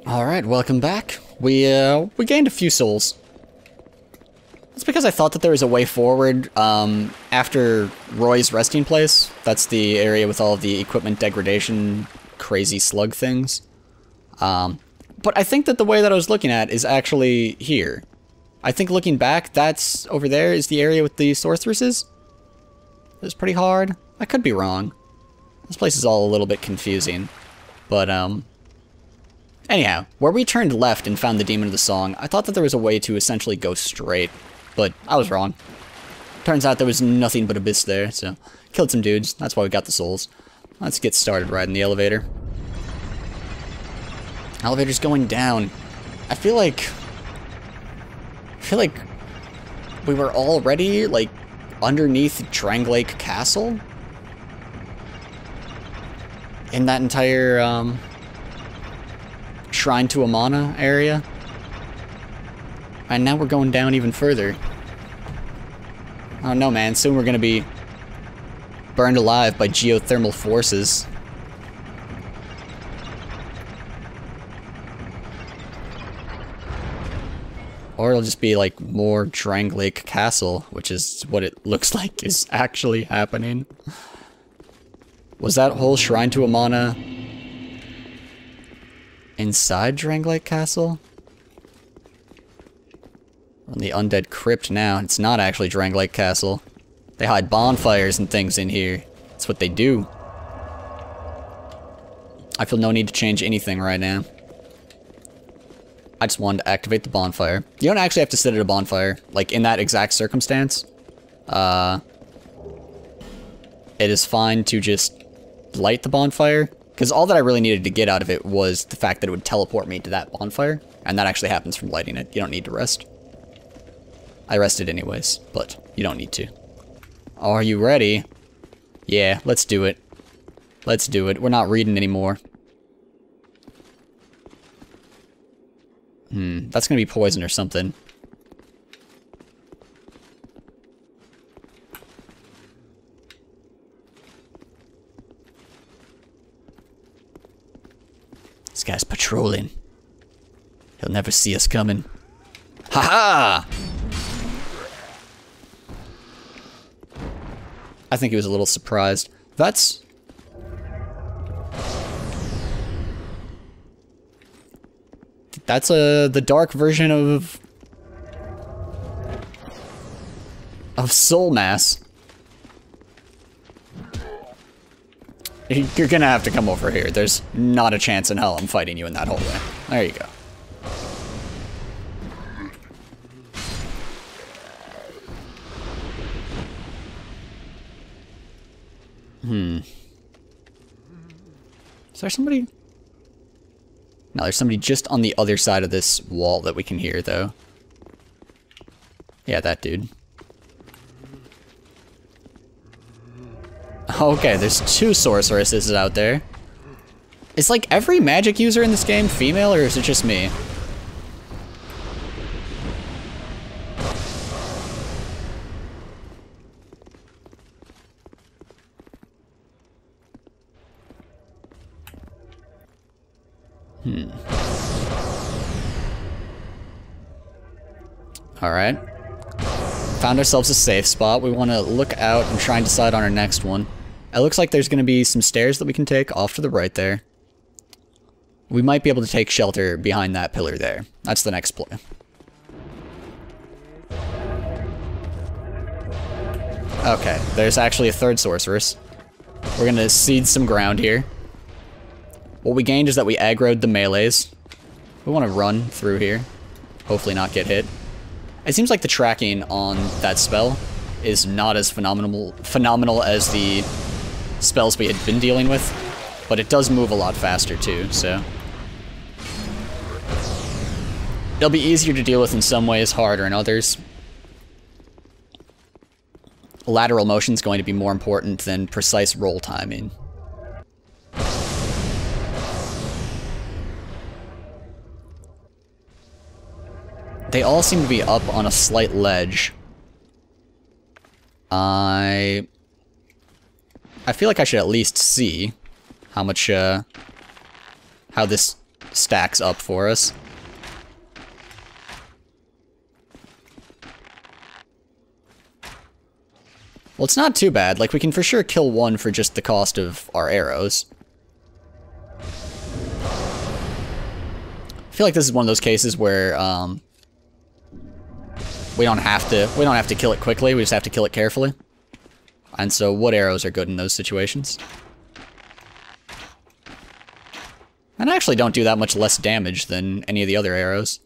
Alright, welcome back. We gained a few souls. It's because I thought that there was a way forward, after Roy's resting place. That's the area with all of the equipment degradation, crazy slug things. But I think that the way that I was looking at is actually here. I think looking back, that's over there is the area with the sorceresses. It was pretty hard. I could be wrong. This place is all a little bit confusing. But, anyhow, where we turned left and found the Demon of the Song, I thought that there was a way to essentially go straight, but I was wrong. Turns out there was nothing but abyss there, so killed some dudes. That's why we got the souls. Let's get started riding the elevator. Elevator's going down. I feel like we were already, like, underneath Dranglake Castle? In that entire, Shrine to Amana area. And now we're going down even further. Oh no, man. Soon we're gonna be burned alive by geothermal forces. Or it'll just be like more Dranglake Castle, which is what it looks like is actually happening. Was that whole Shrine to Amana inside Dranglake Castle? On the Undead Crypt now. It's not actually Dranglake Castle. They hide bonfires and things in here. That's what they do. I feel no need to change anything right now. I just wanted to activate the bonfire. You don't actually have to sit at a bonfire, like in that exact circumstance. It is fine to just light the bonfire, because all that I really needed to get out of it was the fact that it would teleport me to that bonfire, and that actually happens from lighting it. You don't need to rest. I rested anyways, but you don't need to. Are you ready? Yeah, let's do it. Let's do it. We're not reading anymore. That's gonna be poison or something. This guy's patrolling. He'll never see us coming. Ha-ha! I think he was a little surprised. That's the dark version of Soul Mass. You're gonna have to come over here. There's not a chance in hell I'm fighting you in that hallway. There you go. Is there somebody? No, there's somebody just on the other side of this wall that we can hear, though. Yeah, that dude. Okay, there's two sorceresses out there. Is, like, every magic user in this game female, or is it just me? Alright. Found ourselves a safe spot. We want to look out and try and decide on our next one. It looks like there's going to be some stairs that we can take off to the right there. We might be able to take shelter behind that pillar there. That's the next play. Okay, there's actually a third sorceress. We're going to cede some ground here. What we gained is that we aggroed the melees. We want to run through here. Hopefully not get hit. It seems like the tracking on that spell is not as phenomenal as the spells we had been dealing with, but it does move a lot faster too, so it'll be easier to deal with in some ways, harder in others. Lateral motion is going to be more important than precise roll timing. They all seem to be up on a slight ledge. I feel like I should at least see how much, how this stacks up for us. Well, it's not too bad. Like, we can for sure kill one for just the cost of our arrows. I feel like this is one of those cases where, we don't have to kill it quickly, we just have to kill it carefully. And so wood arrows are good in those situations. And actually don't do that much less damage than any of the other arrows.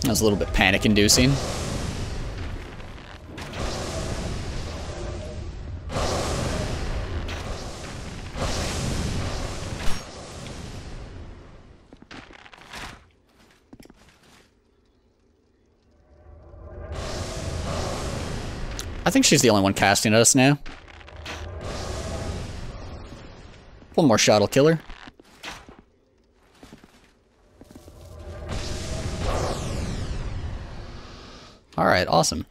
That was a little bit panic-inducing. I think she's the only one casting at us now. One more shot will kill her. Alright, awesome.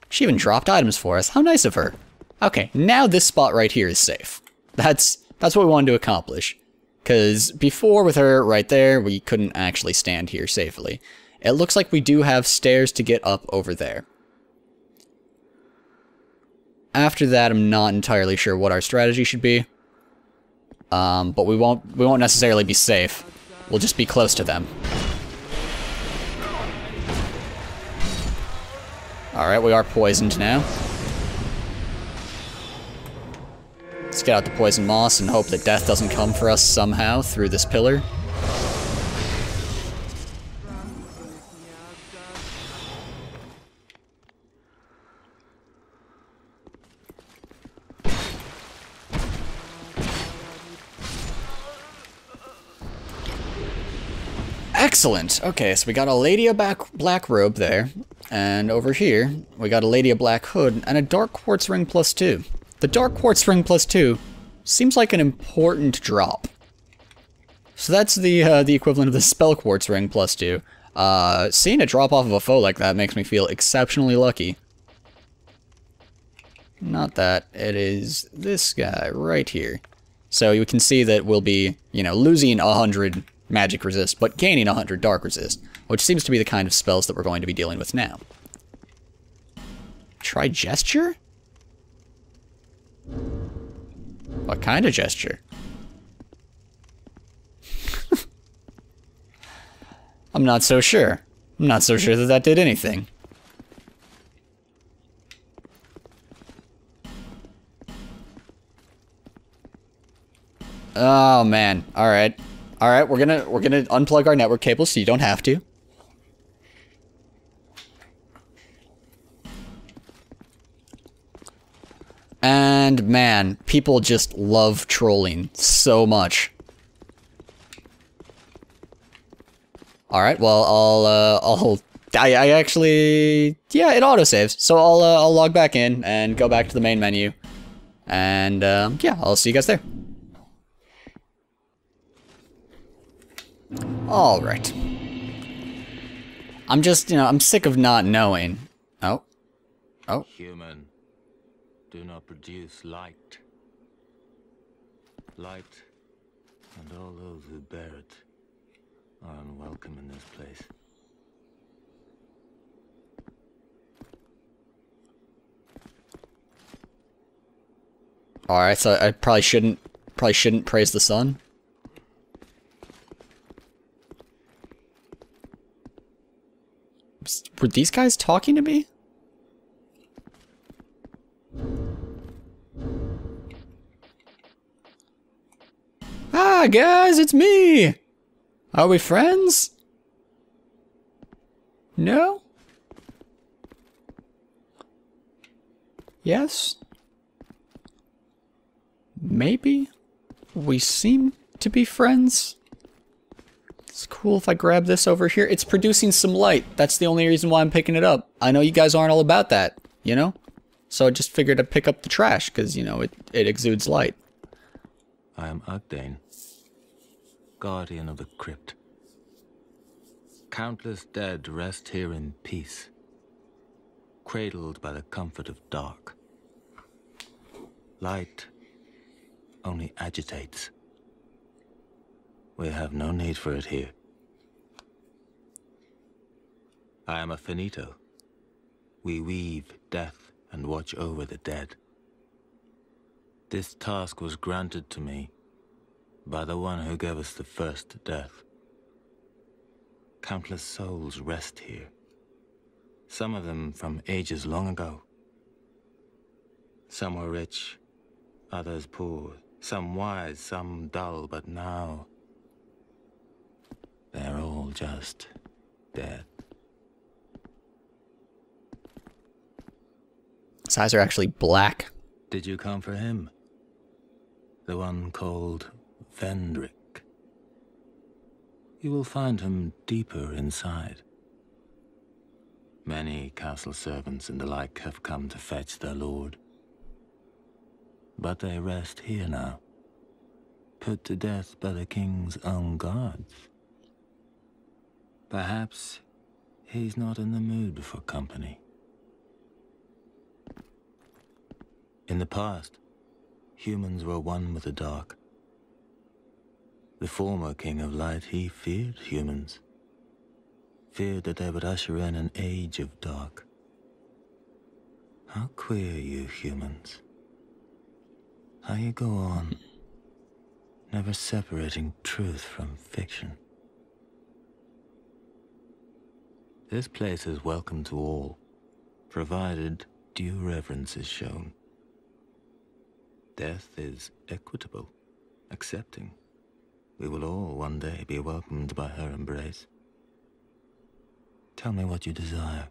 She even dropped items for us. How nice of her. Okay, now this spot right here is safe. That's what we wanted to accomplish. Because before with her right there, we couldn't actually stand here safely. It looks like we do have stairs to get up over there. After that, I'm not entirely sure what our strategy should be. But we won't necessarily be safe. We'll just be close to them. Alright, we are poisoned now. Let's get out the poison moss and hope that death doesn't come for us somehow through this pillar. Excellent. Okay, so we got a lady of black robe there. And over here, we got a lady of black hood and a dark quartz ring +2. The dark quartz ring +2 seems like an important drop. So that's the equivalent of the spell quartz ring +2. Seeing it drop off of a foe like that makes me feel exceptionally lucky. Not that, it is this guy right here. So you can see that we'll be, losing 100 magic resist, but gaining 100 dark resist, which seems to be the kind of spells that we're going to be dealing with now. Try gesture? What kind of gesture? I'm not so sure. I'm not so sure that that did anything. Oh man. Alright. Alright, we're gonna unplug our network cable so you don't have to. And man, people just love trolling so much. Alright, well I actually, yeah, it autosaves. So I'll log back in and go back to the main menu. And yeah, I'll see you guys there. Alright. I'm just, I'm sick of not knowing. Oh. Oh. Human, do not produce light. Light, and all those who bear it, are unwelcome in this place. Alright, so I probably shouldn't praise the sun. Were these guys talking to me? Ah, guys, it's me! Are we friends? No? Yes? Maybe? We seem to be friends? It's cool if I grab this over here. It's producing some light. That's the only reason why I'm picking it up. I know you guys aren't all about that, So I just figured I'd pick up the trash, because, it exudes light. I am Ugdane, guardian of the Crypt. Countless dead rest here in peace, cradled by the comfort of dark. Light only agitates. We have no need for it here. I am a finito. We weave death and watch over the dead. This task was granted to me by the one who gave us the first death. Countless souls rest here, some of them from ages long ago. Some were rich, others poor, some wise, some dull, but now they're all just dead. His eyes are actually black. Did you come for him? The one called Vendrick. You will find him deeper inside. Many castle servants and the like have come to fetch their lord. But they rest here now, put to death by the king's own guards. Perhaps he's not in the mood for company. In the past, humans were one with the dark. The former King of Light, he feared humans. Feared that they would usher in an age of dark. How queer you humans. How you go on, never separating truth from fiction. This place is welcome to all, provided due reverence is shown. Death is equitable, accepting. We will all one day be welcomed by her embrace. Tell me what you desire.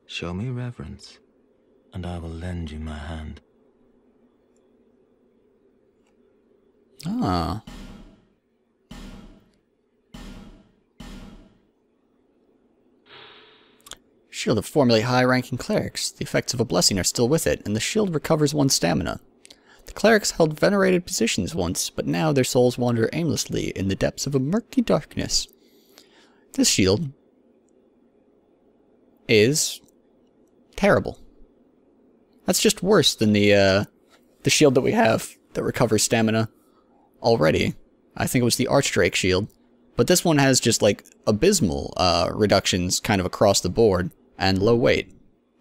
Show me reverence, and I will lend you my hand. Ah. Shield of formulate high-ranking clerics. The effects of a blessing are still with it, and the shield recovers one's stamina. The clerics held venerated positions once, but now their souls wander aimlessly in the depths of a murky darkness. This shield is terrible. That's just worse than the shield that we have that recovers stamina already. I think it was the Archdrake shield. But this one has just, like, abysmal reductions kind of across the board, and low weight.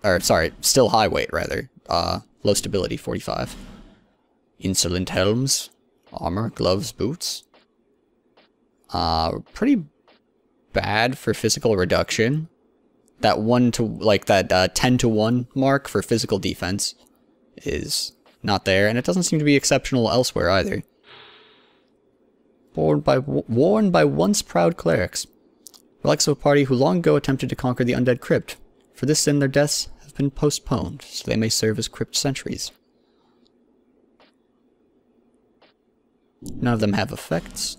Or, sorry, still high weight, rather. Low stability, 45. Insolent helms, armor, gloves, boots. Pretty bad for physical reduction. That 10 to 1 mark for physical defense is not there, and it doesn't seem to be exceptional elsewhere either. Worn by once proud clerics. Relics of a party who long ago attempted to conquer the Undead Crypt. For this sin their deaths have been postponed, so they may serve as Crypt sentries. None of them have effects.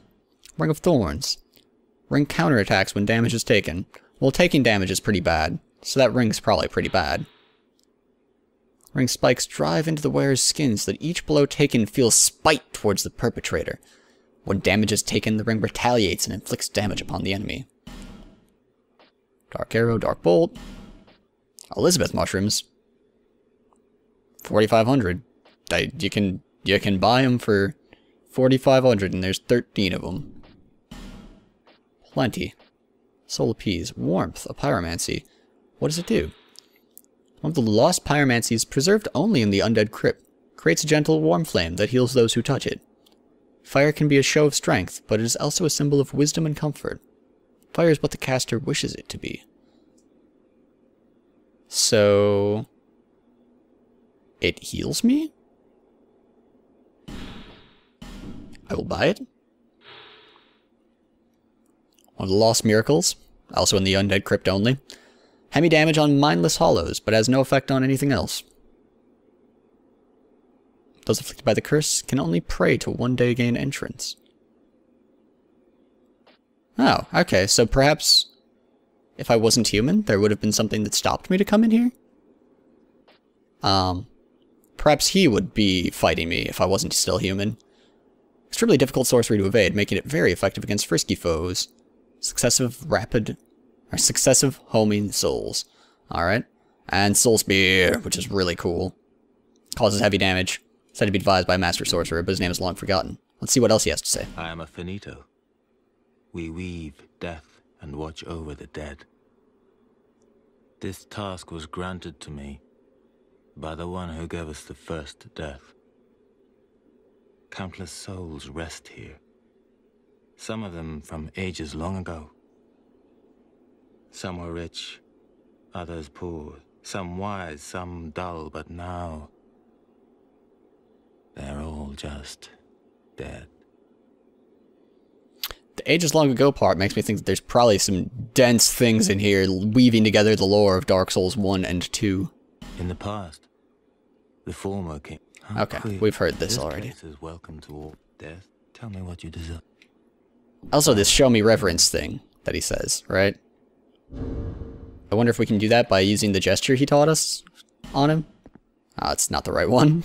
Ring of Thorns. Ring counterattacks when damage is taken. Well, taking damage is pretty bad, so that ring's probably pretty bad. Ring spikes drive into the wearer's skin so that each blow taken feels spite towards the perpetrator. When damage is taken, the ring retaliates and inflicts damage upon the enemy. Dark Arrow, Dark Bolt. Elizabeth Mushrooms. 4,500. You can buy them for 4,500, and there's 13 of them. Plenty. Soul Appease. Warmth. A pyromancy. What does it do? One of the lost pyromancies preserved only in the Undead Crypt. Creates a gentle warm flame that heals those who touch it. Fire can be a show of strength, but it is also a symbol of wisdom and comfort. Fire is what the caster wishes it to be. So... it heals me? I will buy it. One of the Lost Miracles, also in the Undead Crypt only. Heavy damage on mindless hollows, but has no effect on anything else. Those afflicted by the curse can only pray to one day gain entrance. Oh, okay, so perhaps if I wasn't human, there would have been something that stopped me to come in here? Perhaps he would be fighting me if I wasn't still human. Extremely difficult sorcery to evade, making it very effective against frisky foes. Successive homing souls. Alright. And Soul Spear, which is really cool. Causes heavy damage. Said to be devised by a master sorcerer, but his name is long forgotten. Let's see what else he has to say. I am a finito. We weave death and watch over the dead. This task was granted to me by the one who gave us the first death. Countless souls rest here. Some of them from ages long ago. Some were rich, others poor. Some wise, some dull, but now they're all just dead. The ages long ago part makes me think that there's probably some dense things in here weaving together the lore of Dark Souls 1 and 2. In the past, the former king... Okay, we've heard this already. Place is welcome to all death. Tell me what you deserve. Also, this show me reverence thing that he says, right? I wonder if we can do that by using the gesture he taught us on him. Ah, it's not the right one.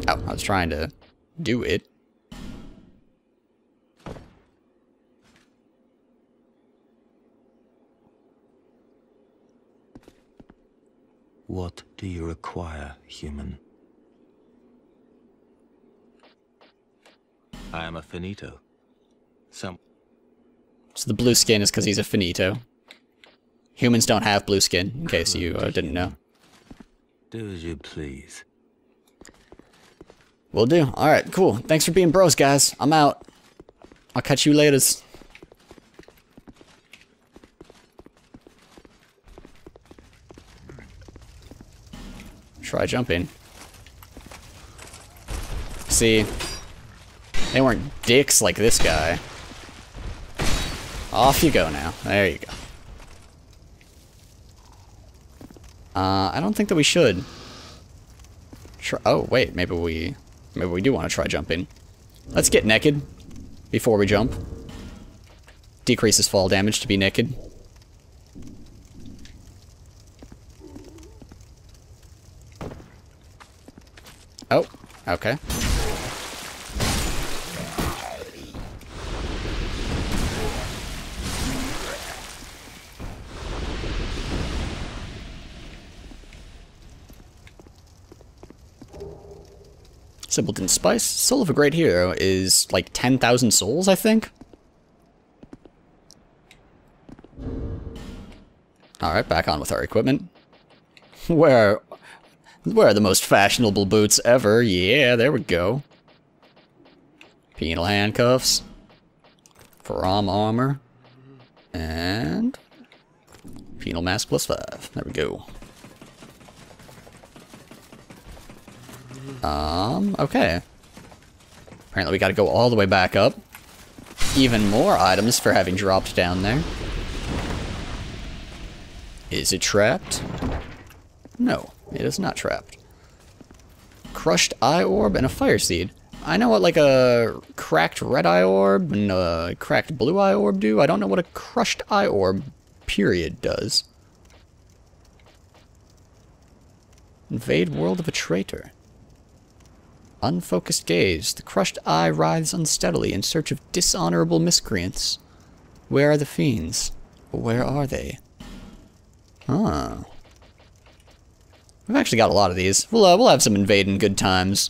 Oh, I was trying to do it. What do you require, human? I am a finito. So the blue skin is because he's a finito. Humans don't have blue skin, in case you didn't know. Do as you please. Will do. Alright, cool. Thanks for being bros, guys. I'm out. I'll catch you later. Try jumping. See, they weren't dicks like this guy. Off you go now. There you go. I don't think that we should. Oh, wait, maybe we do want to try jumping. Let's get naked before we jump. Decreases fall damage to be naked. Oh, okay. Simpleton Spice. Soul of a Great Hero is like 10,000 souls, I think. Alright, back on with our equipment. Where are the most fashionable boots ever? Yeah, there we go. Penal handcuffs. Forearm armor. And penal mask +5. There we go. Okay. Apparently we gotta go all the way back up. Even more items for having dropped down there. Is it trapped? No, it is not trapped. Crushed eye orb and a fire seed. I know what like a cracked red eye orb and a cracked blue eye orb do. I don't know what a crushed eye orb period does. Invade world of a traitor. Unfocused gaze. The crushed eye writhes unsteadily in search of dishonorable miscreants. Where are the fiends? Where are they? Huh. We've actually got a lot of these. We'll have some invading good times.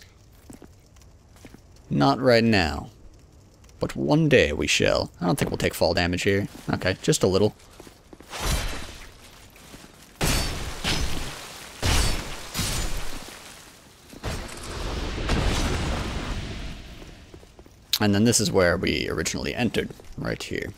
Not right now. But one day we shall. I don't think we'll take fall damage here. Okay, just a little. And then this is where we originally entered, right here.